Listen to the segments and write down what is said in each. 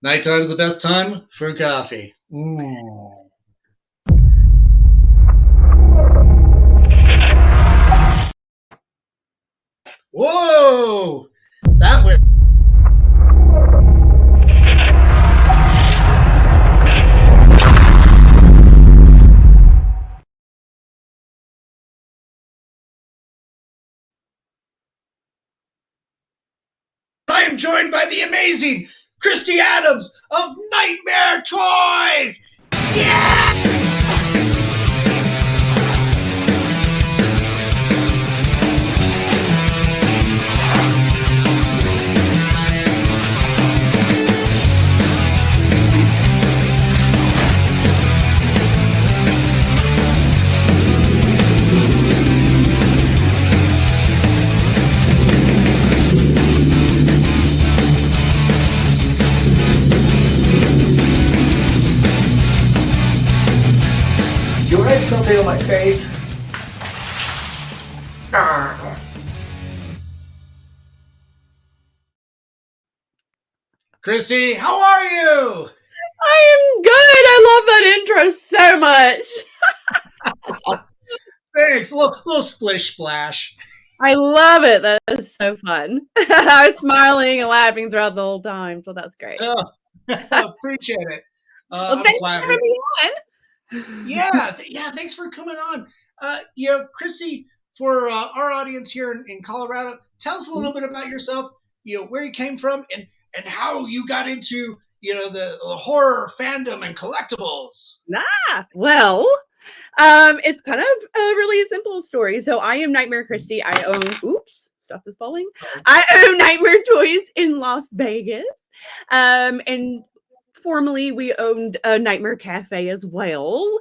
Nighttime's the best time for coffee. Ooh. Whoa! That went. I am joined by the amazing Kristy Adams of Nightmare Toys! Yeah! You write something on my face? Kristy, how are you? I am good. I love that intro so much. Thanks. A little splish splash. I love it. That is so fun. I was smiling and laughing throughout the whole time, so that's great. Oh, appreciate it. Well, thanks for having me on. Yeah, thanks for coming on. Kristy, for our audience here in Colorado, tell us a little bit about yourself, where you came from and how you got into, the horror fandom and collectibles. Well, it's kind of a really simple story. So I am Nightmare Kristy. I own, stuff is falling. I own Nightmare Toys in Las Vegas. And formerly we owned a Nightmare Cafe as well.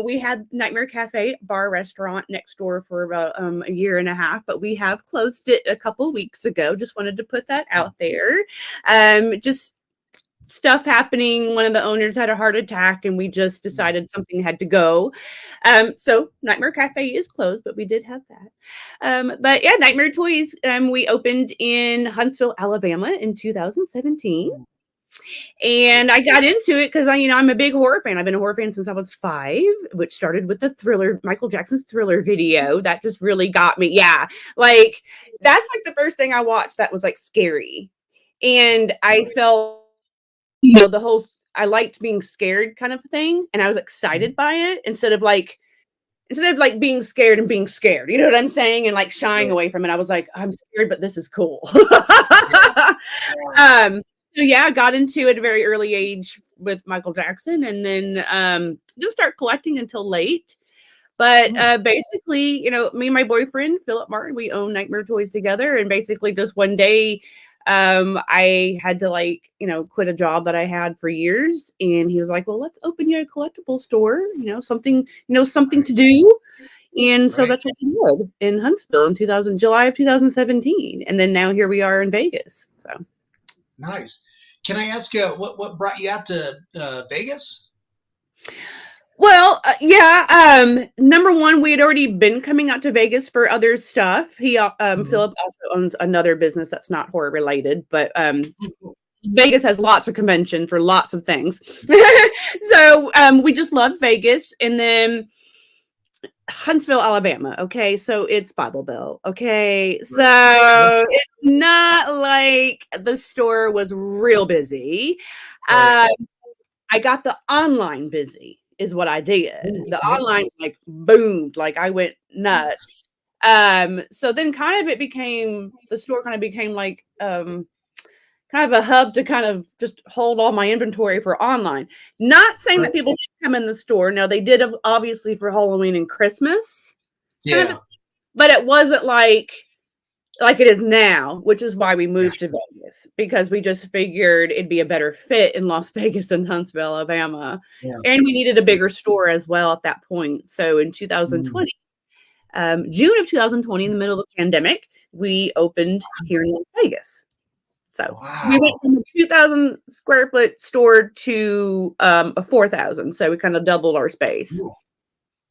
We had Nightmare Cafe bar restaurant next door for about a year and a half, but we have closed it a couple weeks ago. Just wanted to put that out there. Just stuff happening. One of the owners had a heart attack and we just decided something had to go. So Nightmare Cafe is closed, but we did have that. But yeah, Nightmare Toys, we opened in Huntsville, Alabama in 2017. And I got into it because I'm a big horror fan. I've been a horror fan since I was 5, which started with the Thriller, Michael Jackson's Thriller video. That just really got me. Yeah. Like that's like the first thing I watched that was like scary. And I felt, the whole, I liked being scared kind of thing. And I was excited by it instead of being scared and being scared, you know what I'm saying? And like shying away from it. I was like, I'm scared, but this is cool. So yeah, I got into it at a very early age with Michael Jackson and then didn't start collecting until late. But basically, me and my boyfriend, Philip Martin, we own Nightmare Toys together. And basically just one day I had to quit a job that I had for years. And he was like, well, let's open you a collectible store, something to do. And so that's what we did in Huntsville in July of 2017. And then now here we are in Vegas. So. Nice. Can I ask you what brought you out to Vegas? Well, number one, we had already been coming out to Vegas for other stuff. Philip also owns another business that's not horror related, but Vegas has lots of convention for lots of things. So we just love Vegas. And then Huntsville, Alabama. Okay, so it's Bible Belt. Okay, so it's not like the store was real busy. I got the online busy is what I did. The online boomed, I went nuts. So then the store kind of became like kind of a hub to kind of just hold all my inventory for online. Not saying that people didn't come in the store. No, they did obviously for Halloween and Christmas. Yeah. But it wasn't like it is now, which is why we moved to Vegas, because we just figured it'd be a better fit in Las Vegas than Huntsville, Alabama. Yeah. And we needed a bigger store as well at that point. So in 2020, June of 2020, in the middle of the pandemic, we opened here in Las Vegas. So we went from a 2,000 square foot store to a 4,000. So we kind of doubled our space.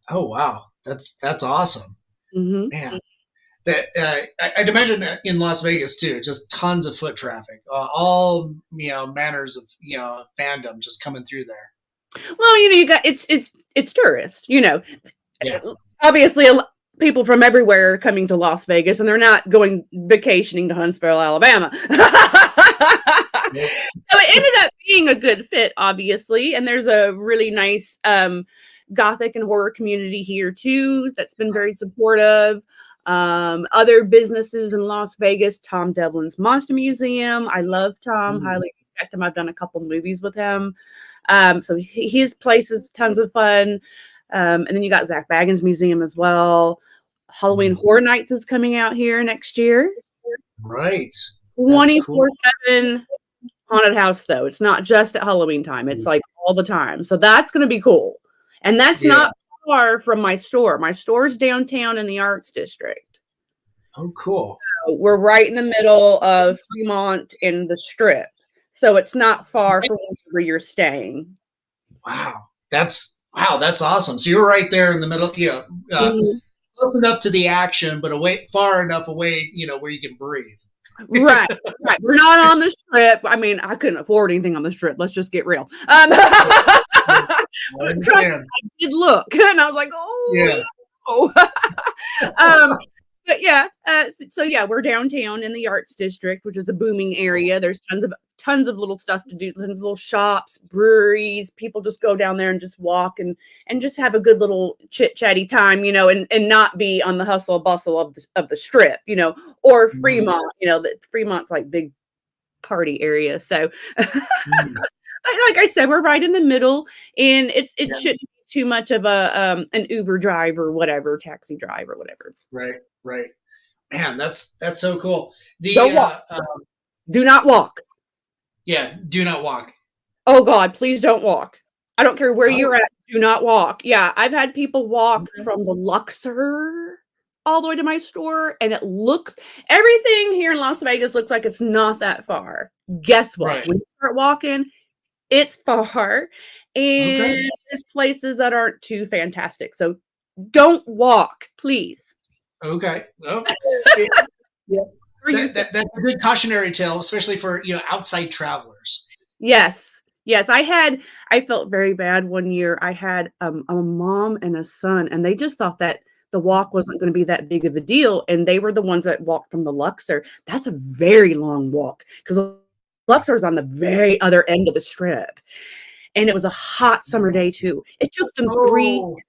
Oh, wow. That's awesome. Mm-hmm. Man. that I'd imagine in Las Vegas too, just tons of foot traffic, all manners of fandom just coming through there. Well, you got it's tourists. Yeah. Obviously, people from everywhere are coming to Las Vegas, and they're not going vacationing to Huntsville, Alabama. Yeah. So it ended up being a good fit, obviously, and there's a really nice gothic and horror community here too that's been very supportive. Other businesses in Las Vegas, Tom Devlin's Monster Museum. I love Tom, highly respect him. I've done a couple movies with him. So his place is tons of fun. And then you got Zach Baggins Museum as well. Halloween Horror Nights is coming out here next year. Right. 24/7 haunted house, though. It's not just at Halloween time. It's like all the time. So that's going to be cool. And that's not far from my store. My store's downtown in the Arts District. Oh, cool. So we're right in the middle of Fremont and the Strip. So it's not far from where you're staying. Wow. That's awesome. So you're right there in the middle, close enough to the action, but far enough away, where you can breathe. Right. We're not on the Strip. I mean, I couldn't afford anything on the Strip. Let's just get real. I did look, and I was like, but yeah. So yeah, we're downtown in the Arts District, which is a booming area. There's tons of little stuff to do, tons of little shops, breweries. People just go down there and just walk and just have a good little chit chatty time, and not be on the hustle bustle of the Strip, or Fremont. That Fremont's like big party area. So, like I said, we're right in the middle, and it shouldn't be too much of an Uber drive or whatever, taxi drive or whatever. Right. Man, that's so cool. Don't walk. Do not walk. Yeah, do not walk. Oh God, please don't walk. I don't care where you're at. Do not walk. Yeah, I've had people walk from the Luxor all the way to my store, and everything here in Las Vegas looks like it's not that far. Guess what? Right. When you start walking, it's far, and there's places that aren't too fantastic. So don't walk, please. Okay. Well, that's a good cautionary tale, especially for outside travelers. Yes. I felt very bad one year. I had a mom and a son, and they just thought that the walk wasn't going to be that big of a deal, and they were the ones that walked from the Luxor. That's a very long walk because Luxor is on the very other end of the Strip, and it was a hot summer day too. It took them 3 hours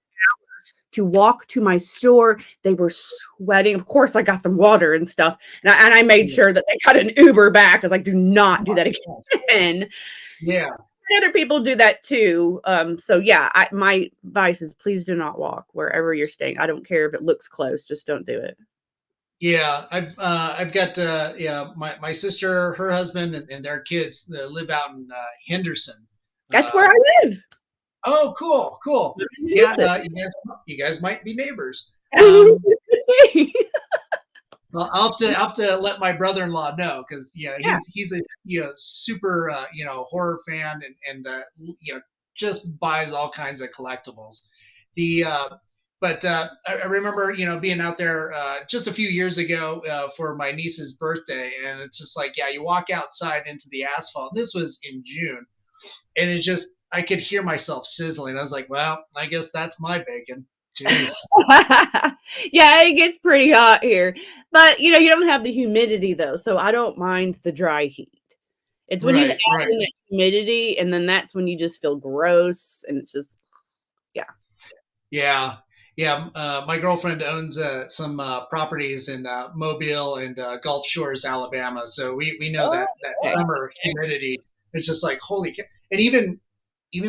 to walk to my store. They were sweating. Of course, I got them water and stuff, and I made sure that they got an Uber back. I was like, do not do that again. Yeah. Other people do that too. So yeah, my advice is please do not walk wherever you're staying. I don't care if it looks close, just don't do it. Yeah, I've got my sister, her husband, and their kids live out in Henderson. That's where I live. Oh, cool. Yeah, you guys might be neighbors. Well, I'll have to let my brother-in-law know because he's a super horror fan and just buys all kinds of collectibles. But I remember being out there just a few years ago for my niece's birthday, and it's just like you walk outside into the asphalt. This was in June, and I could hear myself sizzling. I was like, well, I guess that's my bacon. Jeez. Yeah, it gets pretty hot here, but you don't have the humidity though, so I don't mind the dry heat. It's when you add in the humidity, and then that's when you just feel gross, and it's just yeah. My girlfriend owns some properties in Mobile and Gulf Shores, Alabama, so we know that summer humidity. It's just like holy cow. And even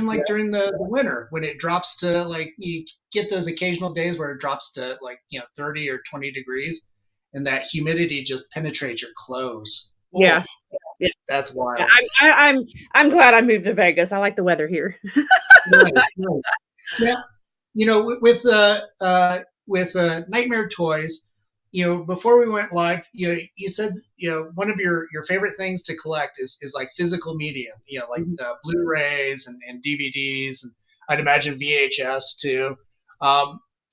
like during the winter when it drops to like you get those occasional days where it drops to like 30 or 20 degrees, and that humidity just penetrates your clothes. Yeah. That's wild. I'm glad I moved to Vegas. I like the weather here. Right. Yeah. With Nightmare Toys, before we went live, you said one of your favorite things to collect is like physical media, like Blu-rays and DVDs, and I'd imagine VHS too.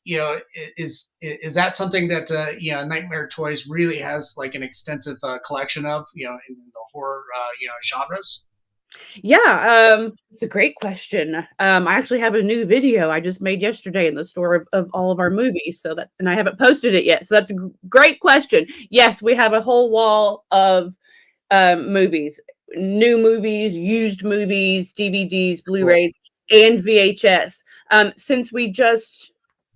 is that something that Nightmare Toys really has like an extensive collection of, in the horror genres? Yeah, it's a great question. I actually have a new video I just made yesterday in the store of all of our movies, and I haven't posted it yet. So that's a great question. Yes, we have a whole wall of movies, new movies, used movies, DVDs, Blu-rays, and VHS. Since we just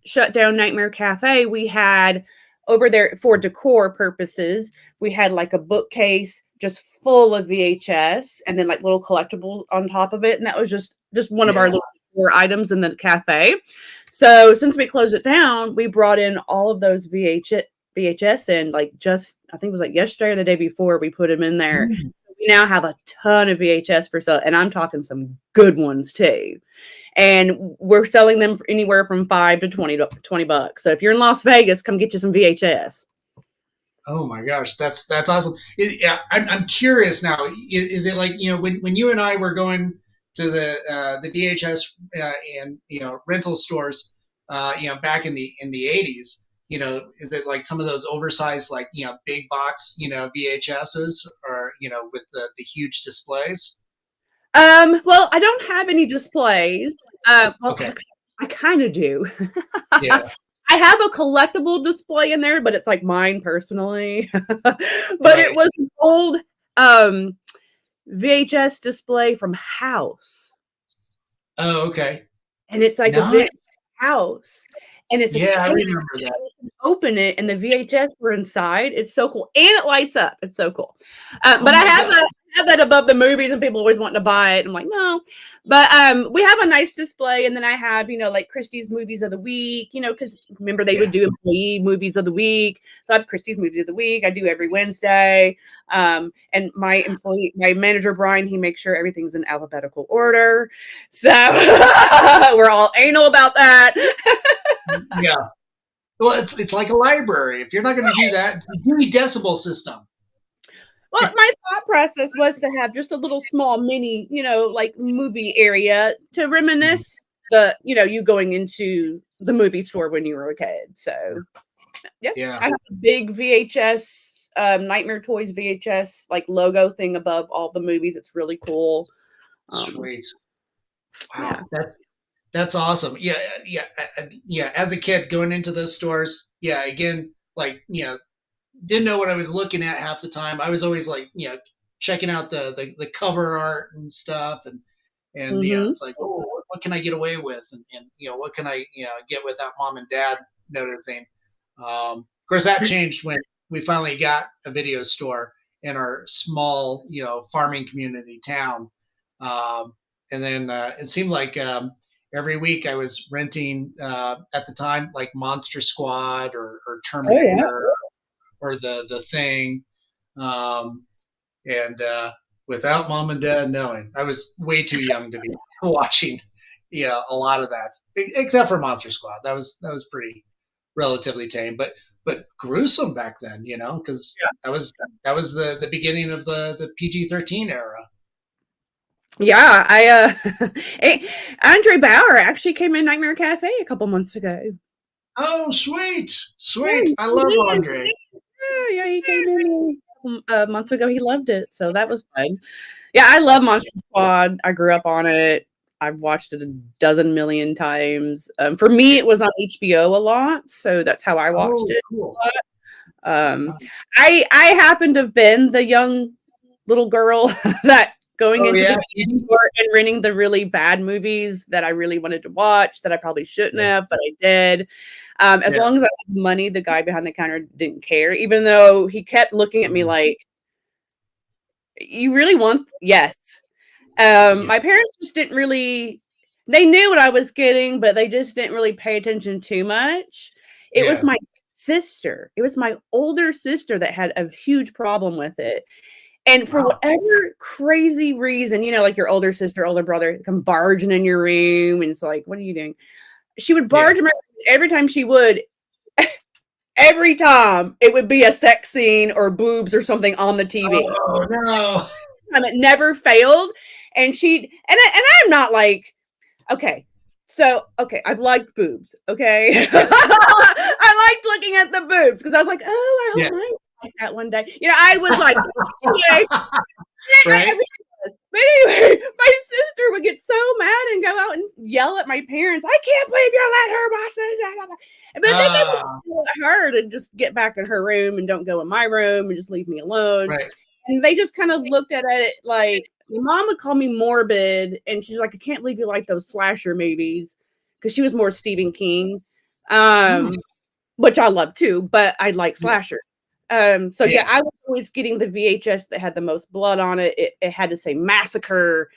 shut down Nightmare Cafe, we had over there for decor purposes, we had like a bookcase just full of VHS and then like little collectibles on top of it. And that was just one of our little decor items in the cafe. So since we closed it down, we brought in all of those VHS and I think it was like yesterday or the day before we put them in there. We now have a ton of VHS for sale, and I'm talking some good ones too. And we're selling them for anywhere from $5 to $20. So if you're in Las Vegas, come get you some VHS. Oh my gosh, that's awesome. I'm curious now. Is it like when you and I were going to the VHS and rental stores, back in the 80s? Is it like some of those oversized like big box VHSs, or with the huge displays? Well, I don't have any displays. Okay. I kind of do. Yeah. I have a collectible display in there, but it's like mine personally. But Right. It was an old VHS display from House. Oh, okay. And it's like a big house. And it's I remember that. You can open it and the VHS were inside. It's so cool. And it lights up. It's so cool. But I have that above the movies, and people always want to buy it. I'm like, no. But we have a nice display, and then I have, like Kristy's movies of the week, because remember they would do employee movies of the week. So I have Kristy's movies of the week. I do every Wednesday. And my manager, Brian, he makes sure everything's in alphabetical order. So we're all anal about that. Yeah. Well, it's like a library. If you're not going to do that, it's a Dewey Decimal System. Well, my thought process was to have just a little small mini, like movie area to reminisce you going into the movie store when you were a kid. So, yeah. I have a big VHS, Nightmare Toys VHS, like logo thing above all the movies. It's really cool. Sweet. Wow. That's awesome. Yeah. As a kid going into those stores, again, like, didn't know what I was looking at half the time. I was always like, checking out the cover art and stuff, and it's like, oh, what can I get away with, and what can I get without mom and dad noticing. Of course, that changed when we finally got a video store in our small farming community town, and then it seemed like every week I was renting at the time like Monster Squad or Terminator. Or the Thing, and without mom and dad knowing, I was way too young to be watching, a lot of that, except for Monster Squad. That was pretty relatively tame, but gruesome back then, because that was the beginning of the PG-13 era. Yeah, Andre Bauer actually came in Nightmare Cafe a couple months ago. Oh, sweet! I love Andre. Yeah, he came in months ago. He loved it, so that was fun. Yeah, I love Monster Squad. I grew up on it. I've watched it a dozen million times. For me, it was on HBO a lot, so that's how I watched it. Cool. I happened to have been the young little girl that going into the store and renting the really bad movies that I really wanted to watch that I probably shouldn't have, but I did. As long as I had money, the guy behind the counter didn't care, even though he kept looking at me like, you really want? Yes. My parents just didn't really, they knew what I was getting, but they just didn't really pay attention too much. It was my sister. It was my older sister that had a huge problem with it. And for whatever crazy reason, like your older sister, older brother come barging in your room, and it's like, what are you doing? She would barge around every time she would. Every time it would be a sex scene or boobs or something on the TV. Oh no! And it never failed. And I'm not like, okay, So, okay, I've liked boobs, okay? I liked looking at the boobs because I was like, oh, I Yeah. hope mine like that one day. I was like, okay. Right? But anyway, my sister would get so mad and go out and yell at my parents, I can't believe you let her watch this. But then they would yell at her to just get back in her room and don't go in my room and just leave me alone. Right. And they just kind of looked at it like, my mom would call me morbid, and she's like, I can't believe you like those slasher movies, because she was more Stephen King, which I love too, but I like slasher. So yeah, I was always getting the VHS that had the most blood on it. It had to say massacre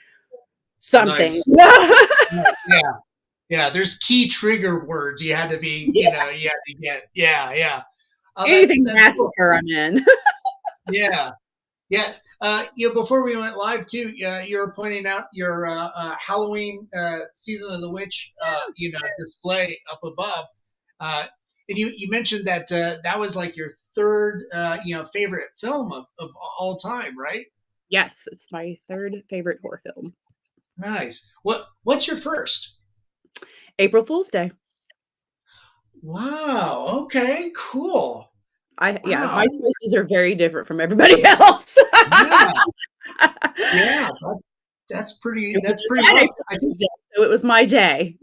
something. Nice. Yeah. There's key trigger words you had to be, you had to get. Yeah. Oh, anything massacre, cool. I'm in. Yeah. Before we went live too, you were pointing out your Halloween Season of the Witch, display up above, and you mentioned that that was like your third, favorite film of all time, right? Yes, it's my third favorite horror film. Nice. What's your first? April Fool's Day. Wow. Okay. Cool. My choices are very different from everybody else. Yeah. That's pretty. That's pretty. So it was my day.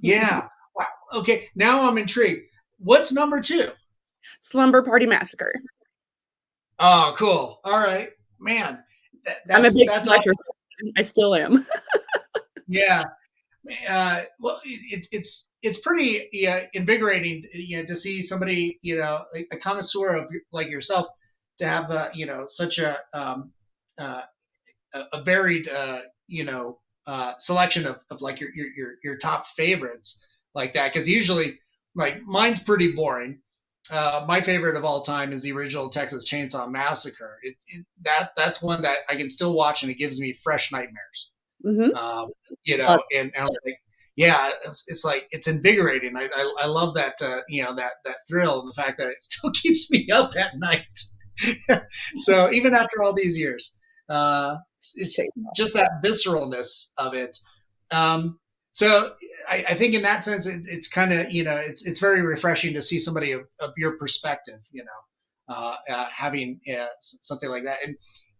Yeah. Wow. Okay. Now I'm intrigued. What's number 2? Slumber Party Massacre. Oh, cool. All right, man. I'm a big slasher. I still am. Yeah. Well, it's pretty invigorating, to see somebody, a connoisseur of like yourself, to have such a varied selection of like your top favorites like that, because usually like mine's pretty boring. My favorite of all time is the original Texas Chainsaw Massacre. That's one that I can still watch and it gives me fresh nightmares. And I was like, yeah, it's like, it's invigorating. I love that, that thrill and the fact that it still keeps me up at night. So even after all these years, it's just that visceralness of it. So I think in that sense, it's kind of, it's very refreshing to see somebody of your perspective, having something like that.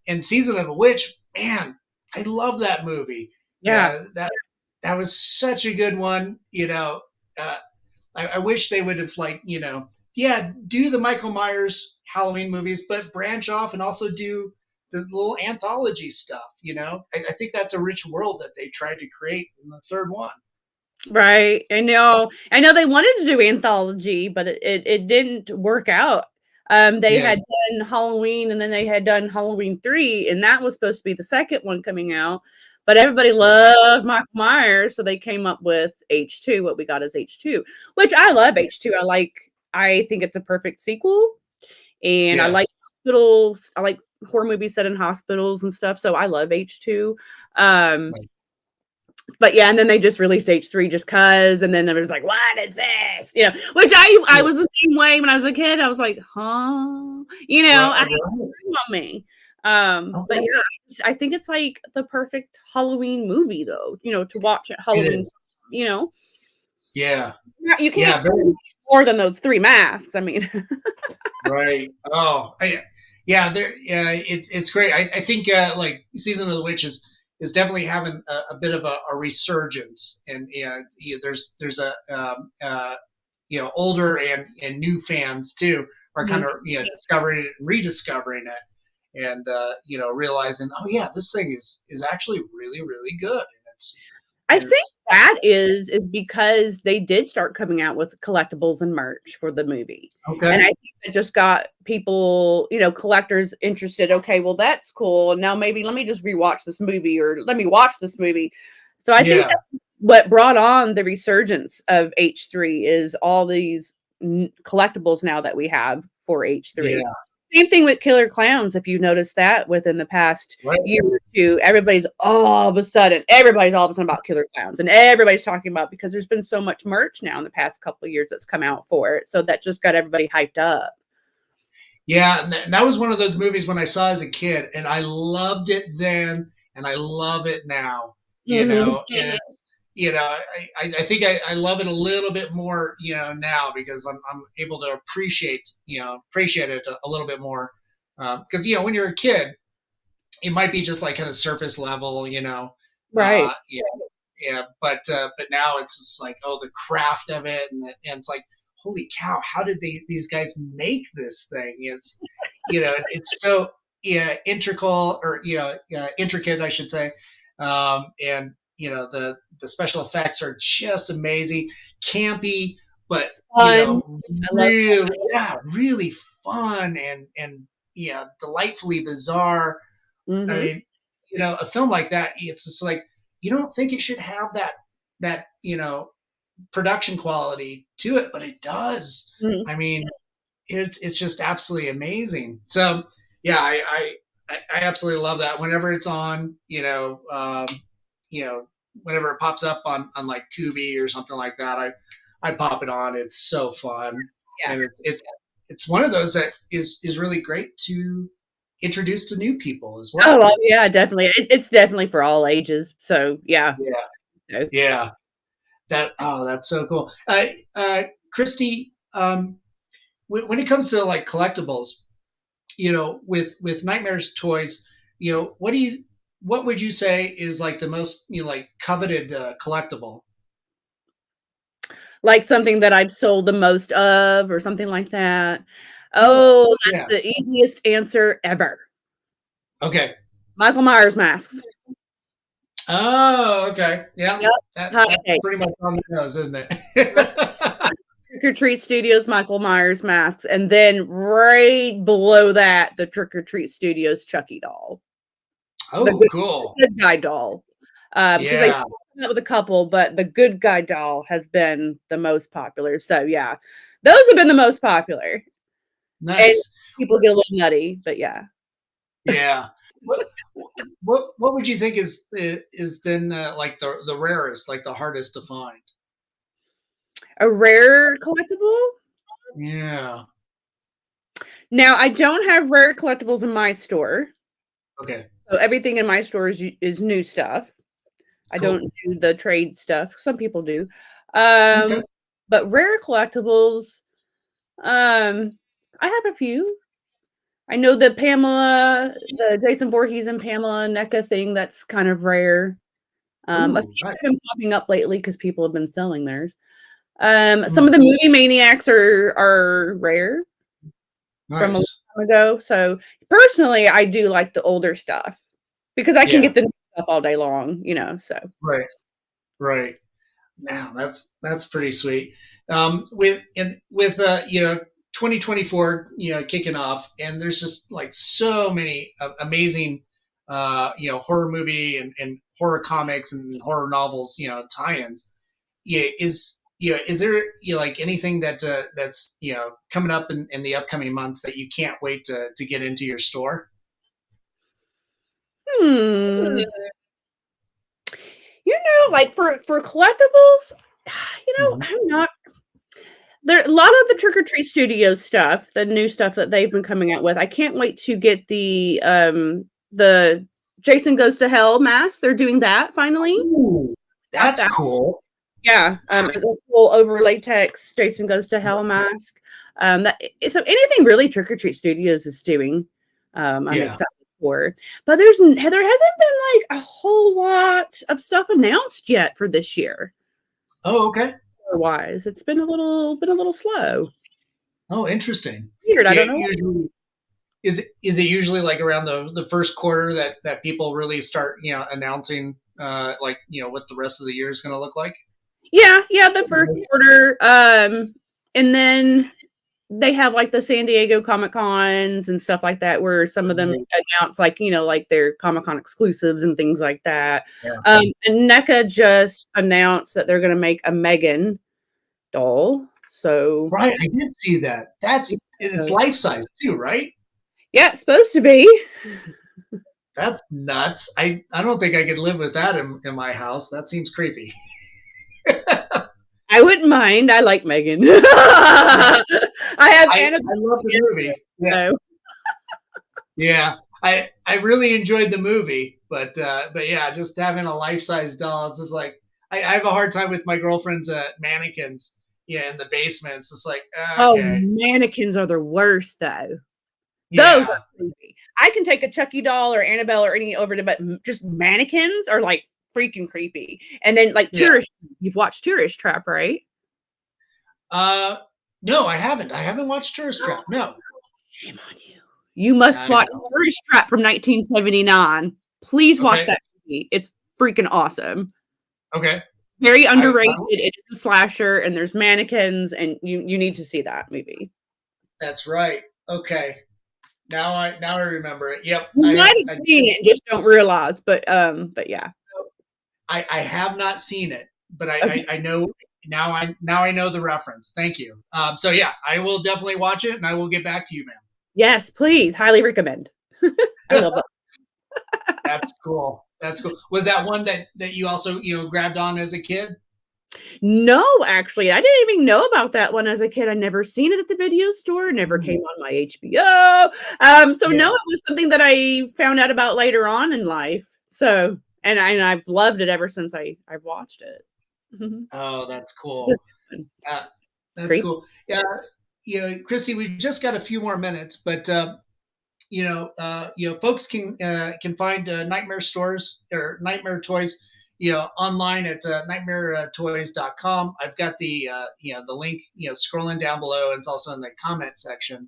And Season of the Witch, man, I love that movie. Yeah. That was such a good one. I wish they would have do the Michael Myers Halloween movies, but branch off and also do the little anthology stuff. I think that's a rich world that they tried to create in the third one. Right. I know they wanted to do anthology, but it didn't work out. They had done Halloween, and then they had done Halloween 3, and that was supposed to be the second one coming out. But everybody loved Michael Myers, so they came up with H2. What we got is H2, which I love H2. I think it's a perfect sequel, and I like hospitals. I like horror movies set in hospitals and stuff, so I love H2. But yeah, and then they just released H3 just cause, and then it was like, what is this? Which I was the same way when I was a kid. I was like, huh? I on me. But yeah, I think it's like the perfect Halloween movie, though. To watch at Halloween. Yeah. You can't do more than those 3 masks. I mean. Right. Oh, it's great. I think like Season of the Witch is definitely having a bit of a resurgence, and there's a older and new fans too are kind of discovering it and rediscovering it, and realizing, oh yeah, this thing is actually really, really good. I think that is because they did start coming out with collectibles and merch for the movie. Okay. And I think it just got people, collectors interested. Okay, well, that's cool. Now maybe let me just rewatch this movie, or let me watch this movie. So I think that's what brought on the resurgence of H3 is all these collectibles now that we have for H3. Yeah. Same thing with Killer Clowns. If you noticed that within the past year or two, everybody's all of a sudden about Killer Clowns, and everybody's talking about, because there's been so much merch now in the past couple of years that's come out for it. So that just got everybody hyped up. Yeah, and that was one of those movies when I saw as a kid, and I loved it then, and I love it now. And I think I love it a little bit more, now because I'm able to appreciate it a little bit more. Because when you're a kid, it might be just like kind of surface level, Right. yeah. But now it's just like, oh, the craft of it, and it's like, holy cow, how did these guys make this thing? It's so integral, or intricate, I should say. And the special effects are just amazing, campy, but Fun. I love really, yeah, really fun, and delightfully bizarre. I Mm-hmm. mean, a film like that, it's just like, you don't think it should have that production quality to it, but it does. Mm-hmm. I mean, it's just absolutely amazing. So yeah, I absolutely love that. Whenever it's on, whenever it pops up on like Tubi or something like that, I pop it on. It's so fun, Yeah. and it's one of those that is really great to introduce to new people as well. Oh, well, yeah, definitely. It's definitely for all ages. So yeah. Yeah, So, yeah. That's so cool. Kristy, when it comes to like collectibles, with Nightmares toys, what would you say is like the most, like coveted collectible? like something that I've sold the most of, or something like that. Yeah, Oh, that's yeah. the easiest answer ever. Okay. Michael Myers masks. Oh, okay. Yeah. Yep. That's Hi. pretty much on the nose, isn't it? Trick or Treat Studios Michael Myers masks, and then right below that, the Trick or Treat Studios Chucky doll, the Oh, cool. good guy doll. Because they Yeah. came out with a couple, but the good guy doll has been the most popular. So yeah, those have been the most popular, and Nice. people get a little nutty, but yeah. Yeah. What what would you think is been like the rarest, like the hardest to find? A rare collectible. Yeah. Now I don't have rare collectibles in my store, Okay. so everything in my store is new stuff. I Cool. don't do the trade stuff. Some people do. Okay. But rare collectibles, I have a few. I know the Jason Voorhees and Pamela NECA thing, that's kind of rare. A Ooh, few nice. have been popping up lately because people have been selling theirs. Some Mm, of the movie maniacs are rare from a long nice. time ago. So personally, I do like the older stuff because I can Yeah. get the new stuff all day long, so. Right. Right. Now that's pretty sweet. With 2024 kicking off, and there's just like so many amazing horror movie and horror comics and horror novels tie-ins. Yeah, is there like anything that's coming up in the upcoming months that you can't wait to get into your store? Hmm. Like for collectibles, Mhm. I'm not there. A lot of the Trick or Treat Studios stuff, the new stuff that they've been coming out with. I can't wait to get the Jason Goes to Hell mask. They're doing that finally. Ooh, Got that's that. cool. Yeah, a full over latex Jason Goes to Hell mask. So anything really Trick or Treat Studios is doing, I'm Yeah. excited for. But there hasn't been like a whole lot of stuff announced yet for this year. Oh, okay. Otherwise, it's been a little slow. Oh, interesting. Weird. I Yeah, don't know. usually is it usually like around the first quarter that people really start announcing like what the rest of the year is going to look like? Yeah, the first quarter. And then they have like the San Diego Comic Cons and stuff like that, where some of them announce like like their Comic Con exclusives and things like that. Yeah. And NECA just announced that they're going to make a Megan doll. So Right, I did see that. It's life size too, right? yeah, it's supposed to be. That's nuts. I don't think I could live with that in my house. That seems creepy. I wouldn't mind. I like Megan. I have I Annabelle. love the movie. Yeah. So. Yeah. I really enjoyed the movie, but yeah, just having a life size doll, it's just like I have a hard time with my girlfriend's mannequins. Yeah, in the basement. It's just like, Oh, okay. mannequins are the worst, though. Those Yeah. are creepy. I can take a Chucky doll or Annabelle or any over to, but just mannequins are like freaking creepy. And then like tourist, you've watched Tourist Trap, right? No, I haven't. I haven't watched Tourist Trap. No. Shame on you. You must I watch know. Tourist Trap from 1979. Please watch Okay. that movie. It's freaking awesome. Okay. Very underrated. It is a slasher, and there's mannequins, and you need to see that movie. That's right. Okay. Now I remember it. Yep. You might have seen it and just don't realize, but yeah. I have not seen it, but Okay. I know now I know the reference. Thank you. So yeah, I will definitely watch it and I will get back to you, ma'am. Yes, please. Highly recommend. I love it. That's cool. That's cool. Was that one that you also, grabbed on as a kid? No, actually, I didn't even know about that one as a kid. I never seen it at the video store. Never came on my HBO. So Yeah. no, it was something that I found out about later on in life. So, and I've loved it ever since I've watched it. Oh, that's cool. That's Creep. cool. Yeah. Kristy, we've just got a few more minutes, but folks can find Nightmare stores or Nightmare Toys, online at nightmaretoys.com. I've got the the link, scrolling down below, and it's also in the comment section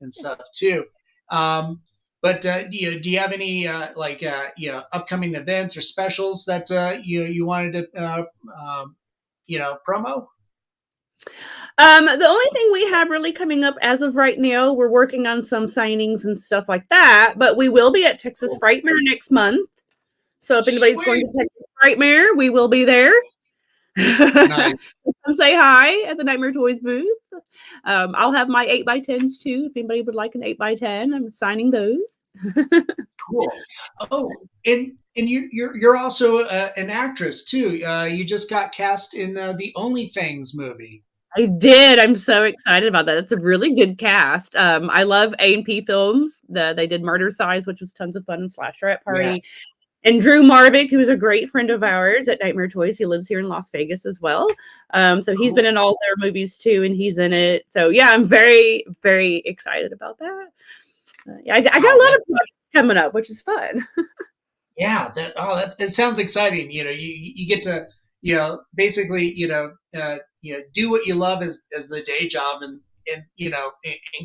and stuff too. But do you have any upcoming events or specials that you wanted to promo? The only thing we have really coming up as of right now, we're working on some signings and stuff like that, but we will be at Texas Frightmare next month. So if anybody's going to Texas Frightmare, we will be there. Nice. Come say hi at the Nightmare Toys booth. I'll have my 8x10s too. If anybody would like an 8x10, I'm signing those. Cool. Oh, and you're also an actress too. You just got cast in the OnlyFans movie. I did. I'm so excited about that. It's a really good cast. I love A&P films. They did Murder Size, which was tons of fun, and Slasher at Party. Yes. And Drew Marvick, who is a great friend of ours at Nightmare Toys. He lives here in Las Vegas as well. So he's been in all their movies too, and he's in it. So yeah, I'm very, very excited about that. I got a lot of projects coming up, which is fun. Yeah, that sounds exciting. You get to basically do what you love as the day job, and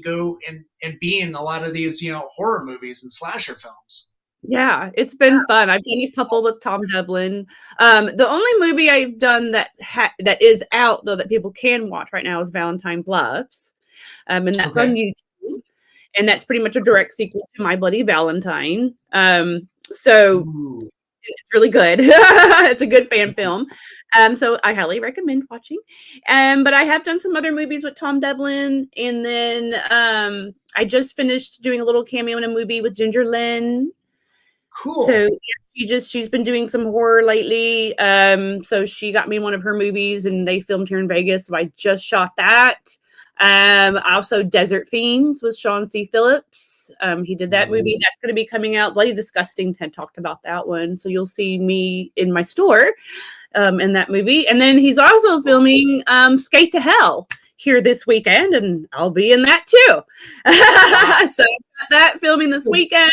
go and be in a lot of these horror movies and slasher films. Yeah, it's been fun. I've done a couple with Tom Devlin. The only movie I've done that is out though that people can watch right now is Valentine Bluffs, and that's on YouTube, and that's pretty much a direct sequel to My Bloody Valentine. So Ooh. It's really good. It's a good fan film. So I highly recommend watching. But I have done some other movies with Tom Devlin, and then I just finished doing a little cameo in a movie with Ginger Lynn. Cool. So yeah, she's been doing some horror lately. So she got me in one of her movies, and they filmed here in Vegas. So I just shot that. Also Desert Fiends with Sean C. Phillips. He did that movie. That's going to be coming out. Bloody Disgusting had talked about that one. So you'll see me in my store in that movie. And then he's also filming Skate to Hell here this weekend, and I'll be in that too. So that filming this weekend.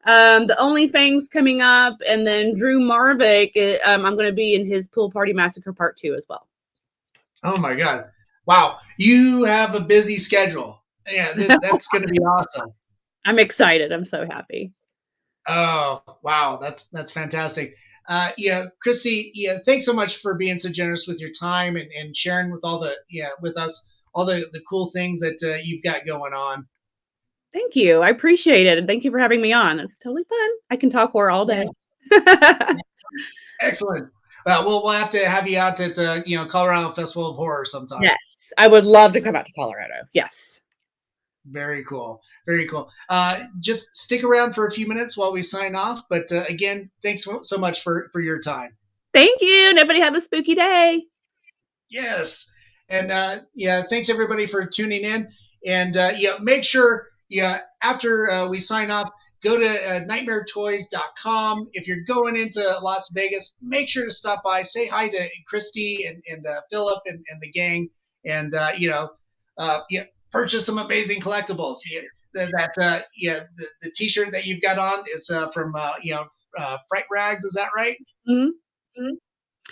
The OnlyFans coming up, and then Drew Marvick, I'm going to be in his Pool Party Massacre Part 2 as well. Oh my God. Wow. You have a busy schedule. Yeah, that's going to be awesome. I'm excited. I'm so happy. Oh, wow. That's fantastic. Kristy, thanks so much for being so generous with your time and sharing with with us all the cool things that you've got going on. Thank you. I appreciate it. And thank you for having me on. It's totally fun. I can talk horror all day. Excellent. We'll have to have you out at Colorado Festival of Horror sometime. Yes, I would love to come out to Colorado. Yes. Very cool. Very cool. Just stick around for a few minutes while we sign off. But again, thanks so much for your time. Thank you. And everybody have a spooky day. Yes. And thanks everybody for tuning in. And make sure after we sign off, go to nightmaretoys.com. If you're going into Las Vegas, make sure to stop by, say hi to Kristy and Philip and the gang, and purchase some amazing collectibles. The T-shirt that you've got on is from Fright Rags. Is that right? Mm-hmm.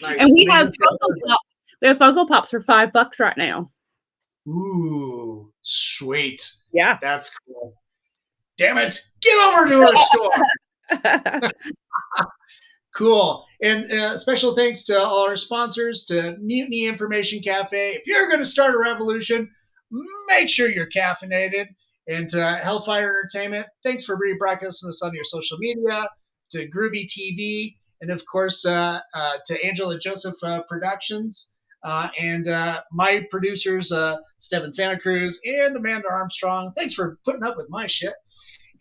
Nice. And we have Funko Pops. We have Funko Pops for $5 right now. Ooh, sweet. Yeah, that's cool. Damn it! Get over to our store. Cool. And special thanks to all our sponsors, to Mutiny Information Cafe. If you're going to start a revolution, make sure you're caffeinated. And to Hellfire Entertainment, thanks for rebroadcasting us on your social media. To Groovy TV, and of course to Angela Joseph Productions, and my producers, Stephen Santa Cruz and Amanda Armstrong. Thanks for putting up with my shit.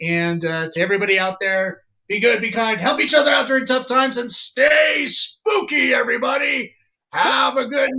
And to everybody out there, be good, be kind, help each other out during tough times, and stay spooky, everybody. Have a good night.